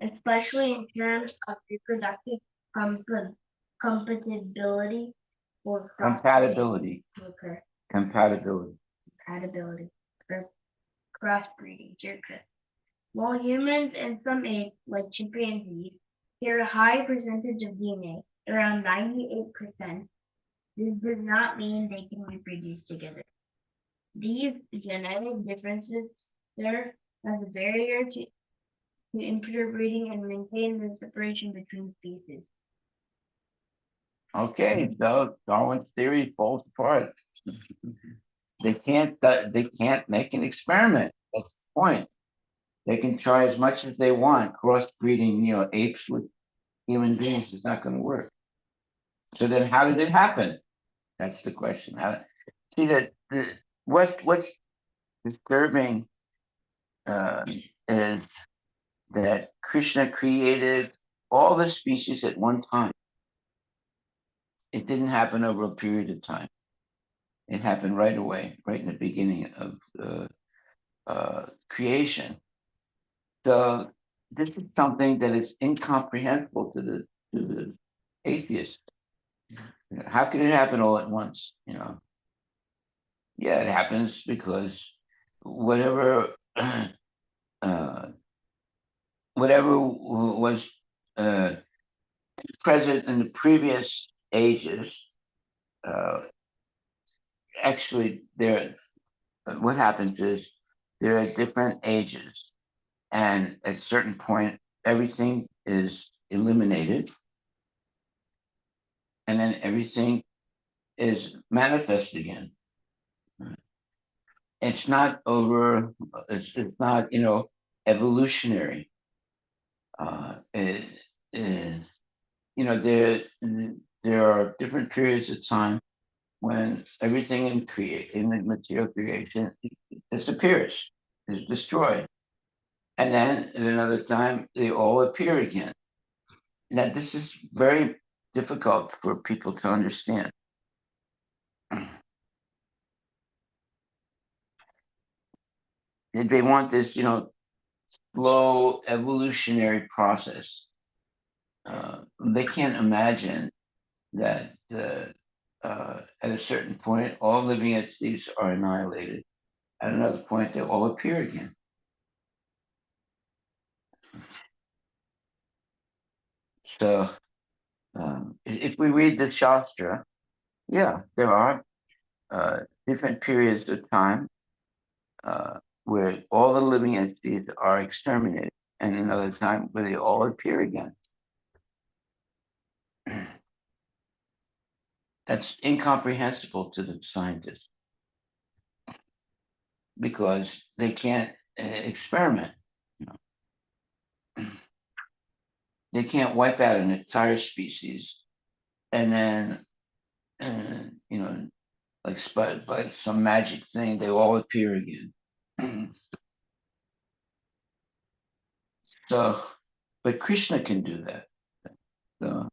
Especially in terms of reproductive compatibility or Compatibility. Okay. Compatibility. Compatibility or crossbreeding. While humans and some apes, like chimpanzees, share a high percentage of DNA, around 98%, this does not mean they can reproduce together. These genetic differences serve as a barrier to interbreeding and maintain the separation between species. Okay, so Darwin's theory falls apart. They can't make an experiment. That's the point. They can try as much as they want. Crossbreeding, apes with human beings is not going to work. So then, how did it happen? That's the question. See that what's disturbing is that Krishna created all the species at one time. It didn't happen over a period of time. It happened right away, right in the beginning of creation. So this is something that is incomprehensible to the atheist. How could it happen all at once? Yeah, it happens because whatever uh, whatever was uh, present in the previous ages, uh, actually, what happens is there are different ages, and at a certain point, everything is eliminated, and then everything is manifest again. It's not over. It's not evolutionary. It is there are different periods of time when everything in the material creation disappears, is destroyed, and then at another time they all appear again. Now this is very difficult for people to understand. They want this, slow evolutionary process. They can't imagine that at a certain point, all living entities are annihilated. At another point, they all appear again. So, if we read the Shastra, yeah, there are different periods of time where all the living entities are exterminated, and another time where they all appear again. That's incomprehensible to the scientists because they can't experiment. They can't wipe out an entire species and then, like by some magic thing, they all appear again. So, but Krishna can do that. So,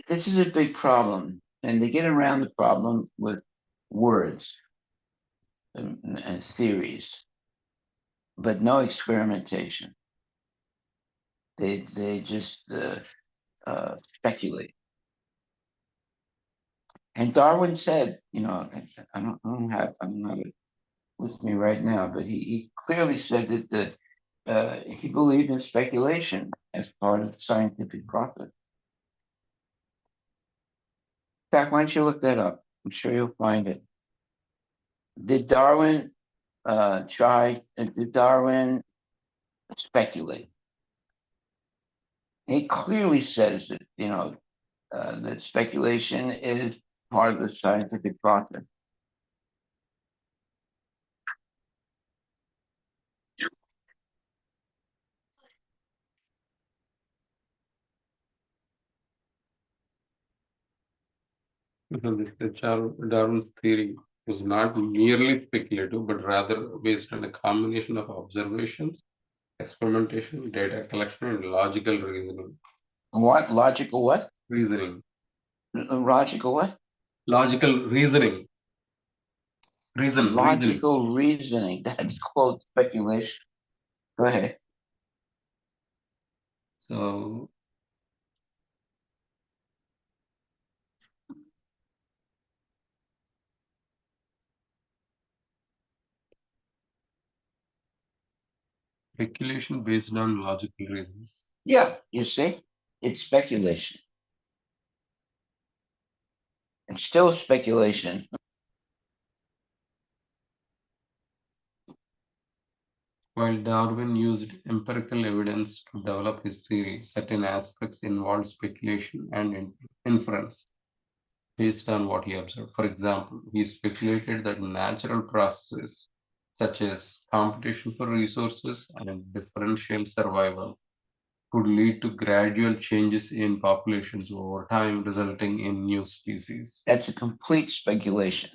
this is a big problem, and they get around the problem with words and theories, but no experimentation. They just speculate. And Darwin said, I'm not with me right now, but he clearly said that he believed in speculation as part of the scientific process. In fact, why don't you look that up? I'm sure you'll find it. Did Darwin Did Darwin speculate? He clearly says that that speculation is part of the scientific process. Darwin's theory was not merely speculative, but rather based on a combination of observations, experimentation, data collection, and logical reasoning. What logical what? Reasoning. Logical what? Logical reasoning. Reasoning. Logical reasoning. That's called speculation. Go ahead. So speculation based on logical reasons. Yeah, you see, it's speculation. It's still speculation. While Darwin used empirical evidence to develop his theory, certain aspects involved speculation and inference based on what he observed. For example, he speculated that natural processes such as competition for resources and differential survival could lead to gradual changes in populations over time, resulting in new species. That's a complete speculation.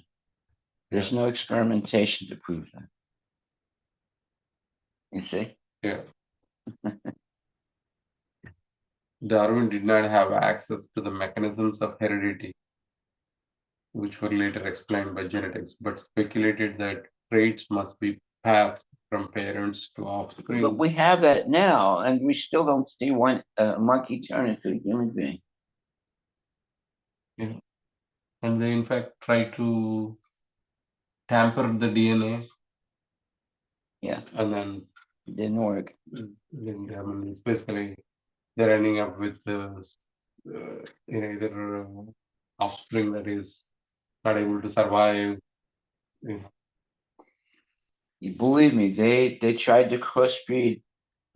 There's no experimentation to prove that. You see? Yeah. Darwin did not have access to the mechanisms of heredity, which were later explained by genetics, but speculated that traits must be passed from parents to offspring. But we have that now, and we still don't see one monkey turn into a human being. Yeah. And they, in fact, try to tamper the DNA. Yeah. And then it didn't work. It's basically they're ending up with either offspring that is not able to survive. You believe me, they tried to crossbreed,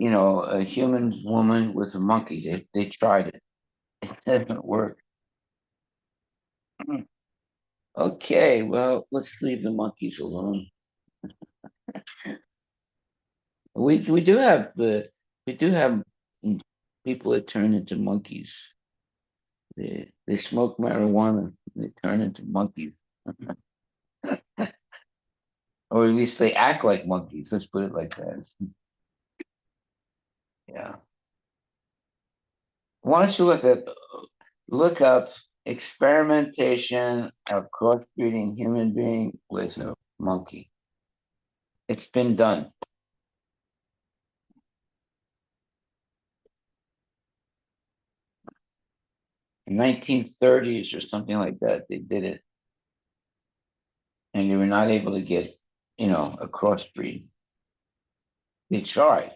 a human woman with a monkey. They tried it. It didn't work. Okay, well, let's leave the monkeys alone. We do have people that turn into monkeys. They smoke marijuana. They turn into monkeys, or at least they act like monkeys. Let's put it like that. Yeah. Why don't you look up experimentation of crossbreeding human being with a monkey? It's been done. In 1930s or something like that, they did it. And they were not able to get, a crossbreed. They tried.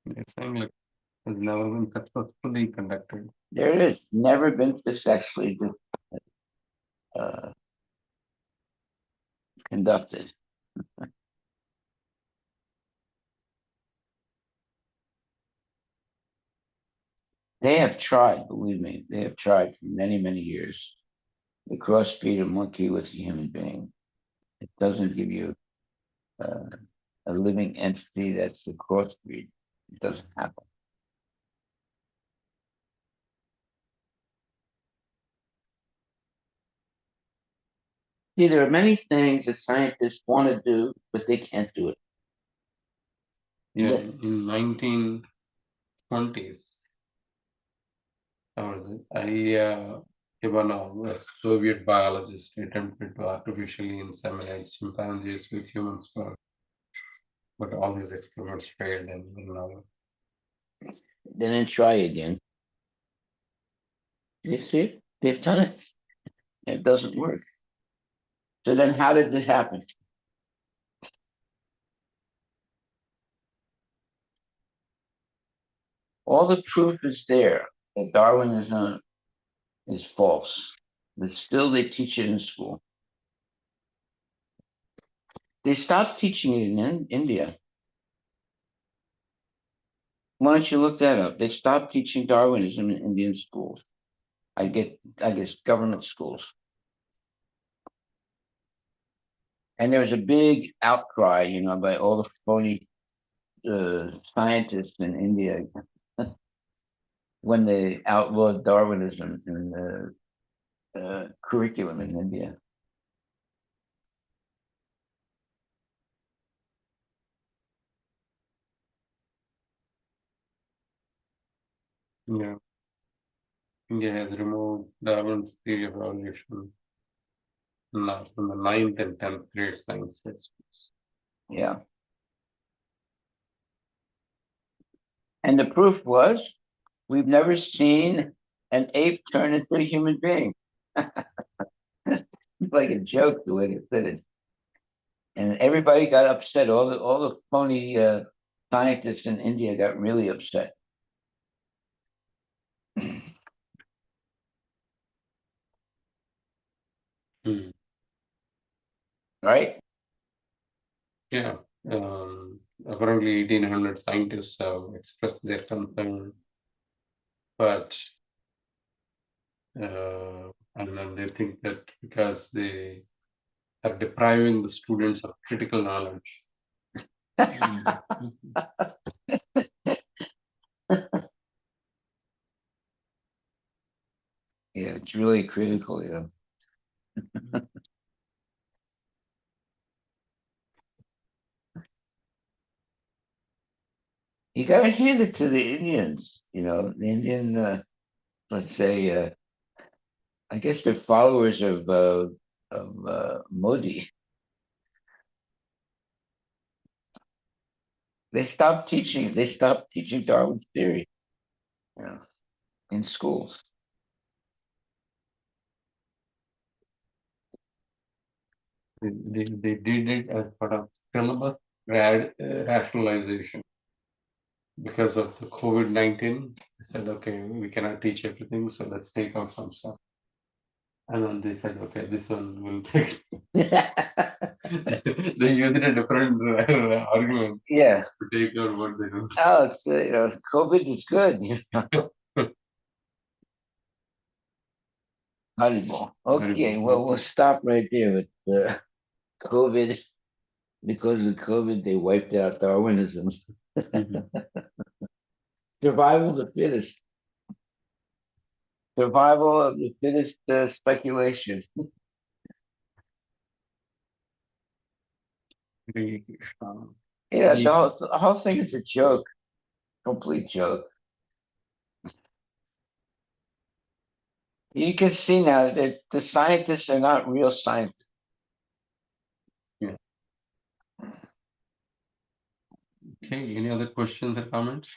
It's saying like has never been successfully conducted. There it is. Never been successfully uh, conducted. They have tried, believe me, they have tried for many, many years. The crossbreed a monkey with a human being. It doesn't give you uh, a living entity that's the crossbreed. It doesn't happen. See, there are many things that scientists want to do, but they can't do it. Yeah, Yeah. in 1920s, Ivanov, a Soviet biologist, attempted to artificially inseminate chimpanzees with human sperm, but all his experiments failed and now Then try again. You see, they've done it. It doesn't work. So then how did this happen? All the proof is there that Darwinism is false, but still they teach it in school. They stopped teaching it in India. Why don't you look that up? They stopped teaching Darwinism in Indian schools. I guess government schools. And there was a big outcry, by all the phony scientists in India when they outlawed Darwinism in the curriculum in India. yeah. India has removed Darwin's theory of evolution from the 9th and 10th grade science textbooks. Yeah. And the proof was we've never seen an ape turn into a human being. It's like a joke the way they said it. And everybody got upset. All the phony scientists in India got really upset. Hmm. Right? Yeah. Apparently 1800 scientists have expressed their concern, but and then they think that because they are depriving the students of critical knowledge. Yeah, it's really critical. Yeah. You got to hand it to the Indians. The Indian, let's say, I guess they're followers of Modi. They stopped teaching. They stopped teaching Darwin's theory, you know, in schools. They did it as part of syllabus rationalization. Because of the COVID-19, they said, okay, we cannot teach everything, so let's take out some stuff. And then they said, okay, this one will take. They used a different argument Yeah. to take out what they do. Oh, it's COVID is good. Valuable. Okay, well, we'll stop right there with COVID. Because of COVID, they wiped out Darwinism. Survival of the fittest. Survival of the fittest speculation. Yeah, the whole thing is a joke, complete joke. You can see now that the scientists are not real scientists. Yeah. Okay, any other questions or comments?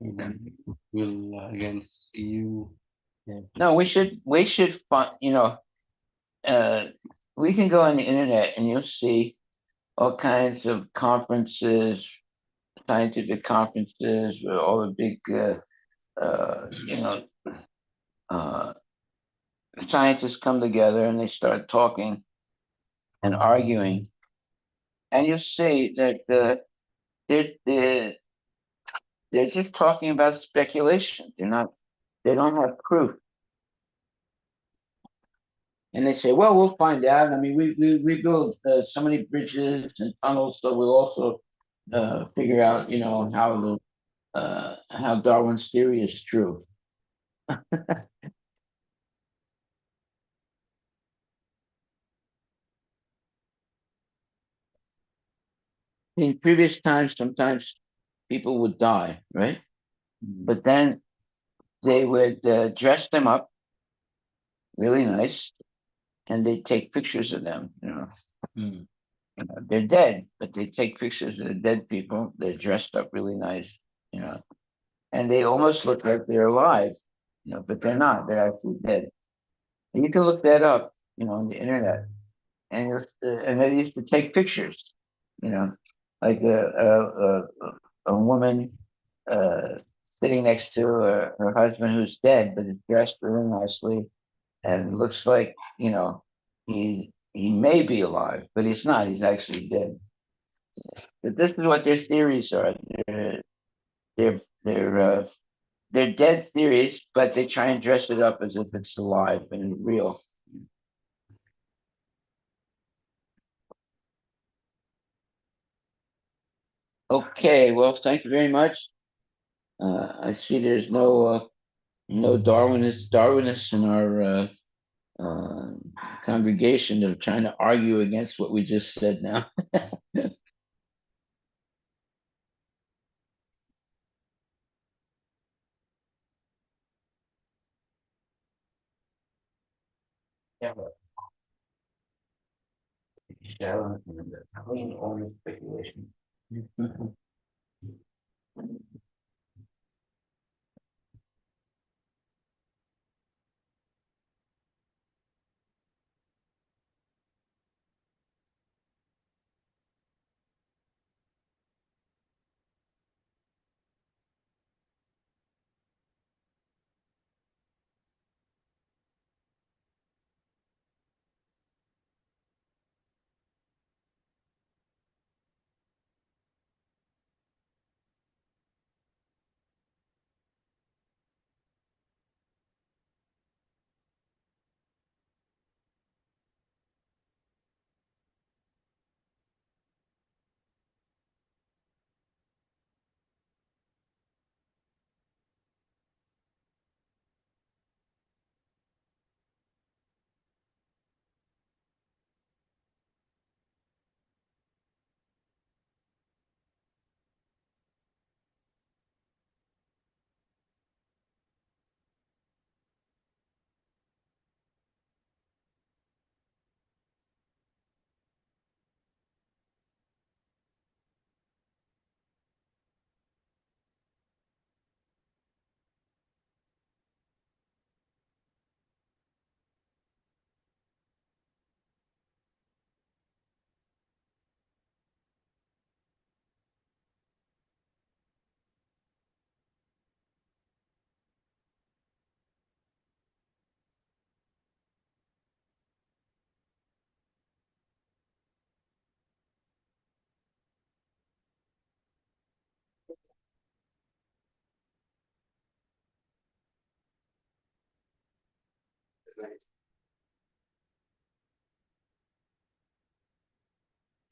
Then we'll again see you. No, we should find, uh, we can go on the internet and you'll see all kinds of conferences, scientific conferences, where all the big, uh, you know, uh, scientists come together and they start talking and arguing, and you'll see that they're, they're they're just talking about speculation. They don't have proof. And they say, well, we'll find out. I mean, we build so many bridges and tunnels, so we'll also figure out, how Darwin's theory is true. In previous times, sometimes people would die, right? But then they would dress them up really nice, and they take pictures of them. They're dead, but they take pictures of the dead people. They're dressed up really nice, and they almost look like they're alive, but they're not. They're actually dead. And you can look that up, on the internet. And they used to take pictures, like a woman sitting next to her husband who's dead, but is dressed really nicely and looks like, he may be alive, but he's not. He's actually dead. But this is what their theories are. They're they're uh, they're dead theories, but they try and dress it up as if it's alive and real. Okay, well, thank you very much. I see there's no Darwinists in our uh, congregation that are trying to argue against what we just said now. Sharon, clean only speculation.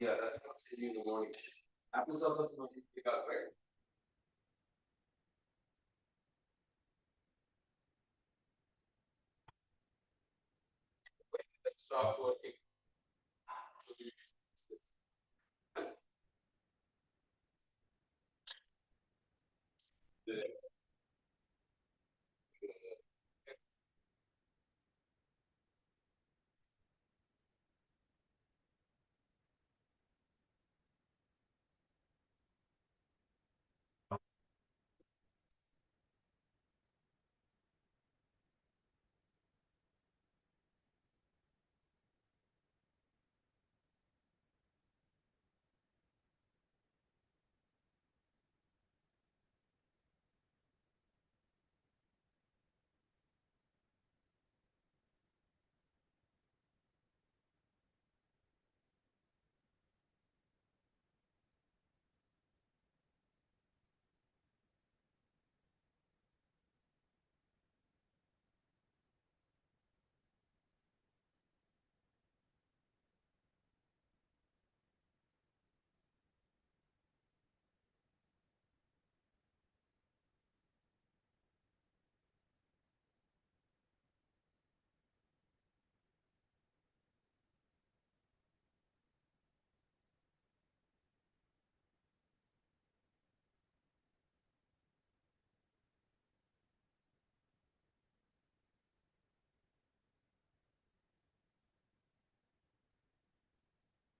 Yeah, that's what I in the morning. Apples also pick up, right? Stop working.